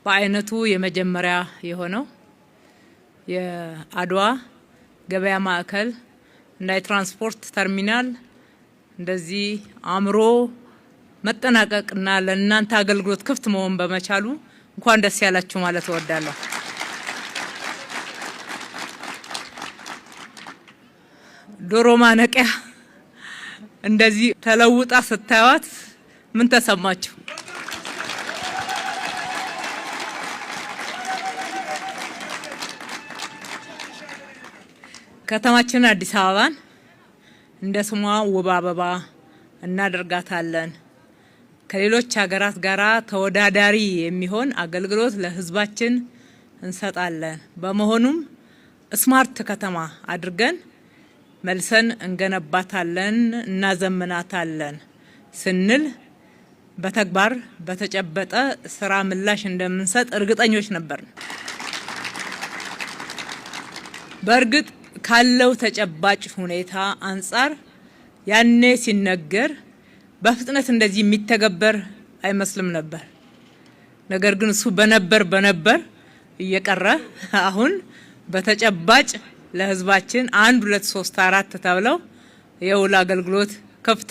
በአይነቱ የመጀመሪያ የሆነው የአድዋ ገበያ ማዕከል እና የትራንስፖርት ተርሚናል እንደዚህ አምሮ መጠናቀቅና ለእናንተ አገልግሎት ክፍት መሆን በመቻሉ እንኳን ደስ ያላችሁ ማለት እወዳለሁ። ዶሮ ማነቂያ እንደዚህ ተለውጣ ስታዩት ምን ተሰማችሁ? ከተማችን አዲስ አበባን እንደ ስሟ ውብ አበባ እናደርጋታለን። ከሌሎች ሀገራት ጋራ ተወዳዳሪ የሚሆን አገልግሎት ለሕዝባችን እንሰጣለን። በመሆኑም ስማርት ከተማ አድርገን መልሰን እንገነባታለን፣ እናዘምናታለን ስንል በተግባር በተጨበጠ ስራ ምላሽ እንደምንሰጥ እርግጠኞች ነበርን። በእርግጥ ካለው ተጨባጭ ሁኔታ አንጻር ያኔ ሲነገር በፍጥነት እንደዚህ የሚተገበር አይመስልም ነበር። ነገር ግን እሱ በነበር እየቀረ አሁን በተጨባጭ ለሕዝባችን 1 2 3 4 ተብለው የውል አገልግሎት ከፍቶ